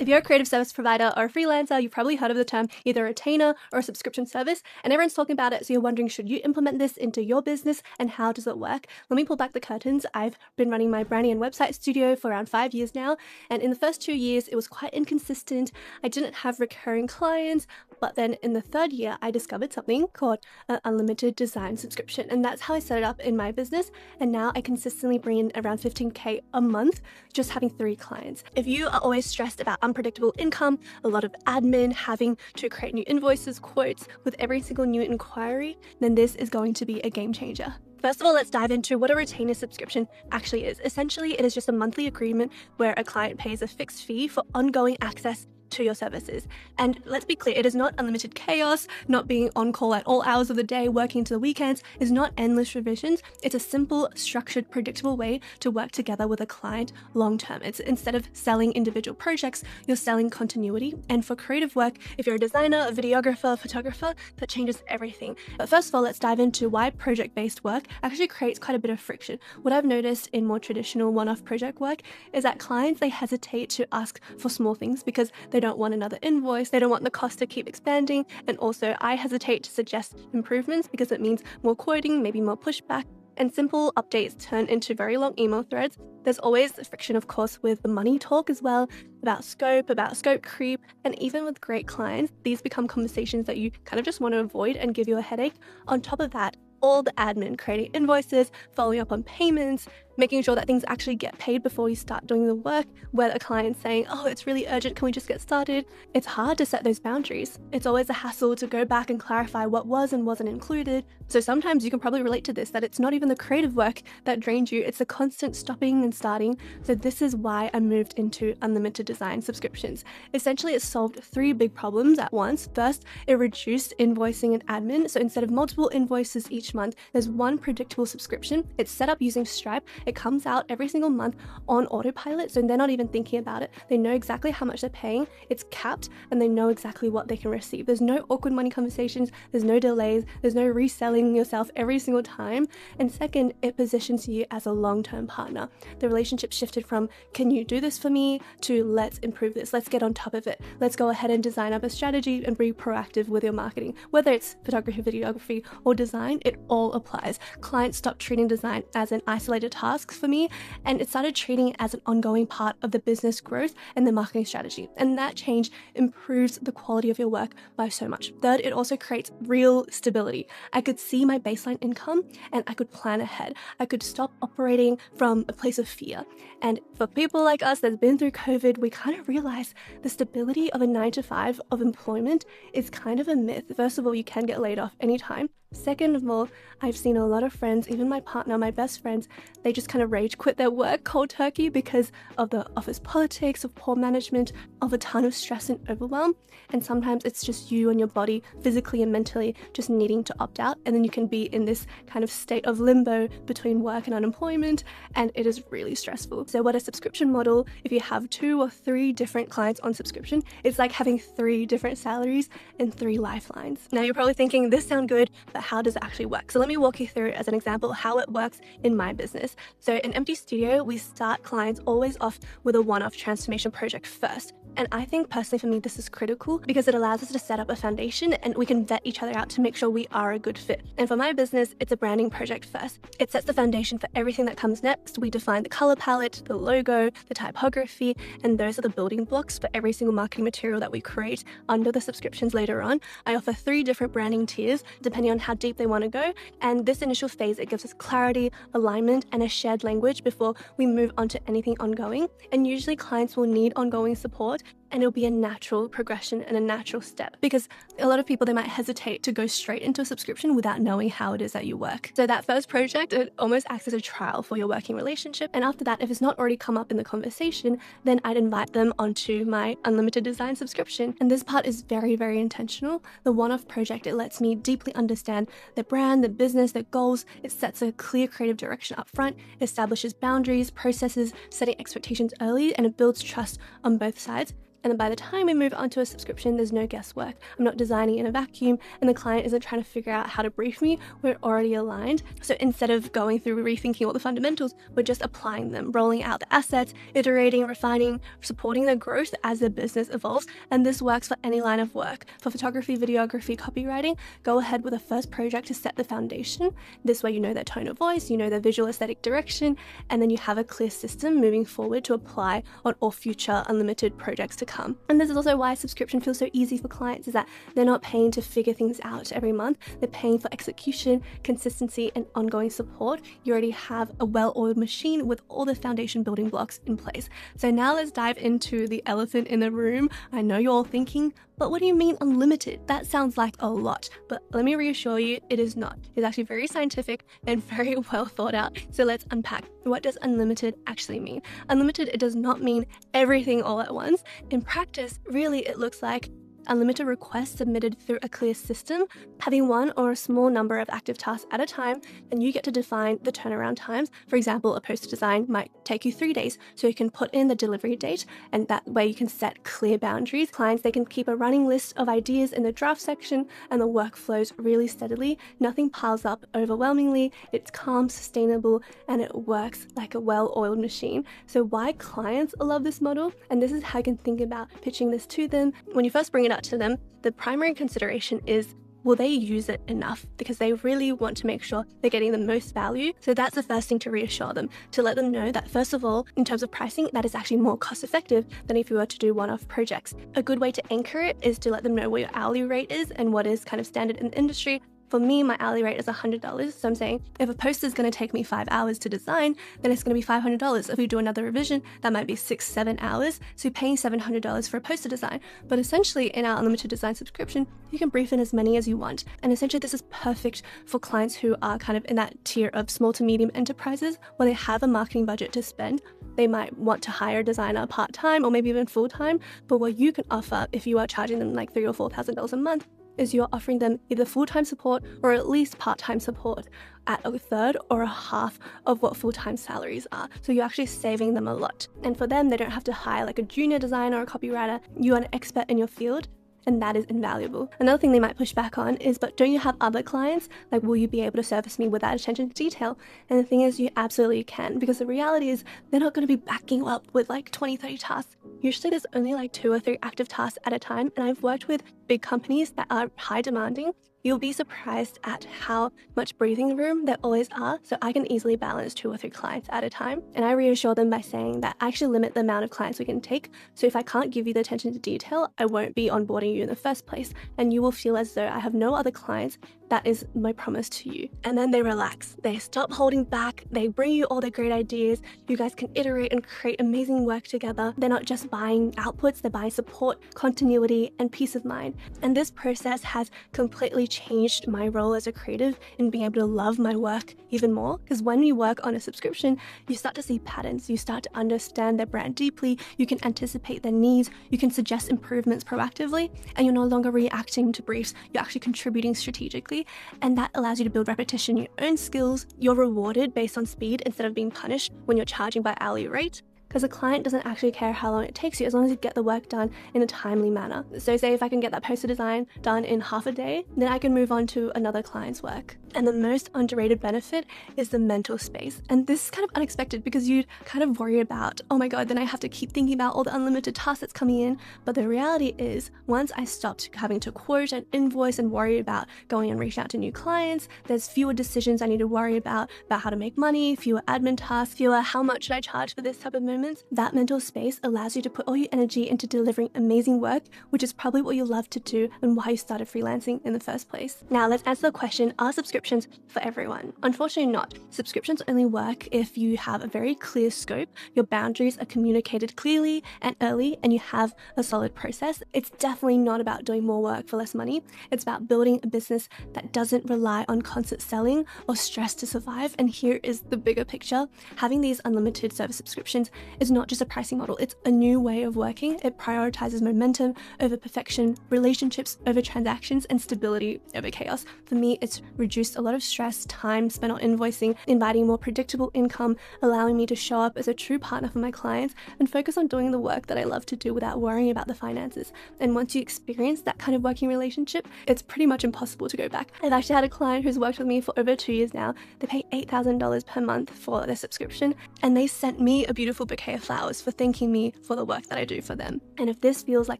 If you're a creative service provider or a freelancer, you've probably heard of the term either a retainer or a subscription service, and everyone's talking about it. So you're wondering, should you implement this into your business and how does it work? Let me pull back the curtains. I've been running my branding and website studio for around 5 years now. And in the first 2 years, it was quite inconsistent. I didn't have recurring clients. But then in the third year, I discovered something called an unlimited design subscription. And that's how I set it up in my business. And now I consistently bring in around 15K a month, just having 3 clients. If you are always stressed about unpredictable income, a lot of admin, having to create new invoices, quotes with every single new inquiry, then this is going to be a game changer. First of all, let's dive into what a retainer subscription actually is. Essentially, it is just a monthly agreement where a client pays a fixed fee for ongoing access to your services. And let's be clear, it is not unlimited chaos, not being on call at all hours of the day, working into the weekends, is not endless revisions. It's a simple, structured, predictable way to work together with a client long term. It's instead of selling individual projects, you're selling continuity. And for creative work, if you're a designer, a videographer, photographer, that changes everything. But first of all, let's dive into why project-based work actually creates quite a bit of friction. What I've noticed in more traditional one-off project work is that clients, they hesitate to ask for small things because they don't want another invoice, they don't want the cost to keep expanding, and also I hesitate to suggest improvements because it means more quoting, maybe more pushback, and simple updates turn into very long email threads. There's always friction, of course, with the money talk as well, about scope creep, and even with great clients, these become conversations that you kind of just want to avoid and give you a headache. On top of that, all the admin, creating invoices, following up on payments, making sure that things actually get paid before you start doing the work, where a client's saying, oh, it's really urgent, can we just get started? It's hard to set those boundaries. It's always a hassle to go back and clarify what was and wasn't included. So sometimes you can probably relate to this, that it's not even the creative work that drains you, it's the constant stopping and starting. So this is why I moved into unlimited design subscriptions. Essentially, it solved 3 big problems at once. First, it reduced invoicing and admin. So instead of multiple invoices each month, there's one predictable subscription. It's set up using Stripe. It comes out every single month on autopilot, so they're not even thinking about it. They know exactly how much they're paying, it's capped, and they know exactly what they can receive. There's no awkward money conversations, there's no delays, there's no reselling yourself every single time. And second, it positions you as a long-term partner. The relationship shifted from, can you do this for me, to let's improve this, let's get on top of it, let's go ahead and design up a strategy and be proactive with your marketing. Whether it's photography, videography, or design, it all applies. Clients stopped treating design as an isolated task for me, and it started treating it as an ongoing part of the business growth and the marketing strategy. And that change improves the quality of your work by so much. Third, it also creates real stability. I could see my baseline income and I could plan ahead. I could stop operating from a place of fear. And for people like us that's been through COVID, we kind of realize the stability of a 9-to-5 of employment is kind of a myth. First of all, you can get laid off anytime. Second of all, I've seen a lot of friends, even my partner, my best friends, they just kind of rage quit their work cold turkey because of the office politics, of poor management, of a ton of stress and overwhelm. And sometimes it's just you and your body physically and mentally just needing to opt out. And then you can be in this kind of state of limbo between work and unemployment. And it is really stressful. So what a subscription model, if you have 2 or 3 different clients on subscription, it's like having 3 different salaries and 3 lifelines. Now you're probably thinking, this sounds good, but how does it actually work? So let me walk you through as an example how it works in my business. So in Empty Studio, we start clients always off with a one-off transformation project first. And I think personally for me, this is critical because it allows us to set up a foundation and we can vet each other out to make sure we are a good fit. And for my business, it's a branding project first. It sets the foundation for everything that comes next. We define the color palette, the logo, the typography, and those are the building blocks for every single marketing material that we create under the subscriptions later on. I offer 3 different branding tiers depending on how deep they want to go. And this initial phase, it gives us clarity, alignment, and a shared language before we move on to anything ongoing. And usually clients will need ongoing support, and it'll be a natural progression and a natural step because a lot of people, they might hesitate to go straight into a subscription without knowing how it is that you work. So that first project, it almost acts as a trial for your working relationship. And after that, if it's not already come up in the conversation, then I'd invite them onto my unlimited design subscription. And this part is very, very intentional. The one-off project, it lets me deeply understand the brand, the business, the goals. It sets a clear creative direction up front, it establishes boundaries, processes, setting expectations early, and it builds trust on both sides. And then by the time we move on to a subscription, there's no guesswork. I'm not designing in a vacuum and the client isn't trying to figure out how to brief me. We're already aligned. So instead of going through rethinking all the fundamentals, we're just applying them, rolling out the assets, iterating, refining, supporting their growth as their business evolves. And this works for any line of work. For photography, videography, copywriting, go ahead with a first project to set the foundation. This way you know their tone of voice, you know their visual aesthetic direction, and then you have a clear system moving forward to apply on all future unlimited projects to come. And this is also why subscription feels so easy for clients, is that they're not paying to figure things out every month. They're paying for execution, consistency, and ongoing support. You already have a well-oiled machine with all the foundation building blocks in place. So now let's dive into the elephant in the room. I know you're all thinking, but what do you mean unlimited? That sounds like a lot, but let me reassure you, it is not. It's actually very scientific and very well thought out. So let's unpack. What does unlimited actually mean? Unlimited, it does not mean everything all at once. In practice, really it looks like unlimited requests submitted through a clear system, having one or a small number of active tasks at a time, and you get to define the turnaround times. For example, a poster design might take you 3 days, so you can put in the delivery date, and that way you can set clear boundaries. Clients, they can keep a running list of ideas in the draft section, and the work flows really steadily. Nothing piles up overwhelmingly. It's calm, sustainable, and it works like a well-oiled machine. So why clients love this model? And this is how you can think about pitching this to them. When you first bring it to them, the primary consideration is, will they use it enough? Because they really want to make sure they're getting the most value. So that's the first thing to reassure them, to let them know that first of all, in terms of pricing, that is actually more cost effective than if you were to do one-off projects. A good way to anchor it is to let them know what your hourly rate is and what is kind of standard in the industry. For me, my hourly rate is $100. So I'm saying if a poster is going to take me 5 hours to design, then it's going to be $500. If we do another revision, that might be 6-7 hours. So you're paying $700 for a poster design. But essentially in our unlimited design subscription, you can brief in as many as you want. And essentially this is perfect for clients who are kind of in that tier of small to medium enterprises where they have a marketing budget to spend. They might want to hire a designer part-time or maybe even full-time. But what you can offer if you are charging them like $3,000 or $4,000 a month is you're offering them either full-time support or at least part-time support at a third or a half of what full-time salaries are. So you're actually saving them a lot. And for them, they don't have to hire like a junior designer or a copywriter. You are an expert in your field, and that is invaluable. Another thing they might push back on is, but don't you have other clients? Like, will you be able to service me with that attention to detail? And the thing is, you absolutely can, because the reality is they're not going to be backing you up with like 20-30 tasks. Usually there's only like 2 or 3 active tasks at a time. And I've worked with big companies that are high demanding. You'll be surprised at how much breathing room there always are. So I can easily balance 2 or 3 clients at a time. And I reassure them by saying that I actually limit the amount of clients we can take. So if I can't give you the attention to detail, I won't be onboarding you in the first place. And you will feel as though I have no other clients. That is my promise to you. And then they relax. They stop holding back. They bring you all their great ideas. You guys can iterate and create amazing work together. They're not just buying outputs, they're buying support, continuity, and peace of mind. And this process has completely changed my role as a creative in being able to love my work even more. Because when you work on a subscription, you start to see patterns. You start to understand their brand deeply. You can anticipate their needs. You can suggest improvements proactively, and you're no longer reacting to briefs. You're actually contributing strategically. And that allows you to build repetition, your own skills. You're rewarded based on speed instead of being punished when you're charging by hourly rate. Because a client doesn't actually care how long it takes you as long as you get the work done in a timely manner. So say if I can get that poster design done in half a day, then I can move on to another client's work. And the most underrated benefit is the mental space. And this is kind of unexpected because you'd kind of worry about, oh my God, then I have to keep thinking about all the unlimited tasks that's coming in. But the reality is, once I stopped having to quote and invoice and worry about going and reaching out to new clients, there's fewer decisions I need to worry about how to make money, fewer admin tasks, fewer how much should I charge for this type of moment. That mental space allows you to put all your energy into delivering amazing work, which is probably what you love to do and why you started freelancing in the first place. Now let's answer the question, are subscriptions for everyone? Unfortunately not. Subscriptions only work if you have a very clear scope, your boundaries are communicated clearly and early, and you have a solid process. It's definitely not about doing more work for less money. It's about building a business that doesn't rely on constant selling or stress to survive. And here is the bigger picture. Having these unlimited service subscriptions is not just a pricing model, it's a new way of working. It prioritizes momentum over perfection, relationships over transactions, and stability over chaos. For me, it's reduced a lot of stress, time spent on invoicing, inviting more predictable income, allowing me to show up as a true partner for my clients and focus on doing the work that I love to do without worrying about the finances. And once you experience that kind of working relationship, it's pretty much impossible to go back. I've actually had a client who's worked with me for over 2 years now. They pay $8,000 per month for their subscription, and they sent me a beautiful bouquet of flowers for thanking me for the work that I do for them. And if this feels like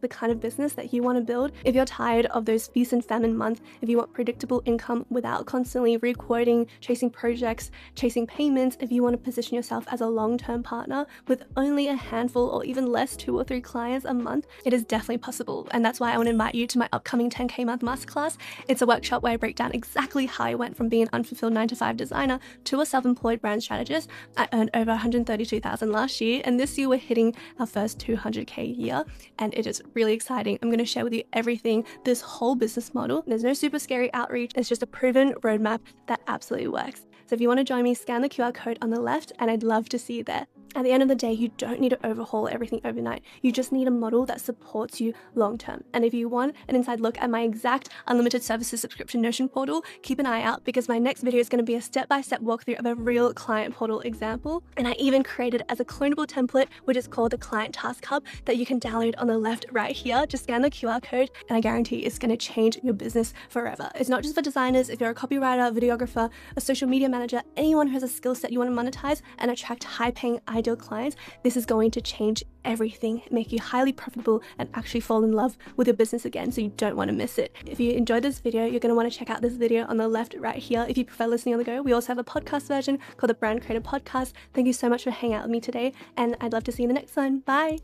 the kind of business that you want to build, if you're tired of those feast and famine months, if you want predictable income without constantly re-quoting, chasing projects, chasing payments, if you want to position yourself as a long-term partner with only a handful or even less, 2 or 3 clients a month, it is definitely possible. And that's why I want to invite you to my upcoming 10K month masterclass. It's a workshop where I break down exactly how I went from being an unfulfilled 9-to-5 designer to a self-employed brand strategist. I earned over $132,000 last year, and this year we're hitting our first 200K year, and it is really exciting. I'm going to share with you everything, this whole business model. There's no super scary outreach. It's just a proven roadmap that absolutely works. So if you want to join me, scan the QR code on the left, and I'd love to see you there. At the end of the day, you don't need to overhaul everything overnight. You just need a model that supports you long term. And if you want an inside look at my exact unlimited services subscription Notion portal, keep an eye out, because my next video is going to be a step-by-step walkthrough of a real client portal example. And I even created as a clonable template, which is called the Client Task Hub, that you can download on the left right here. Just scan the QR code, and I guarantee it's going to change your business forever. It's not just for designers. If you're a copywriter, videographer, a social media manager, anyone who has a skill set you want to monetize and attract high-paying ideal clients, this is going to change everything, make you highly profitable, and actually fall in love with your business again, so you don't want to miss it. If you enjoyed this video, you're going to want to check out this video on the left right here. If you prefer listening on the go, we also have a podcast version called the Brand Creator Podcast. Thank you so much for hanging out with me today, and I'd love to see you in the next one. Bye!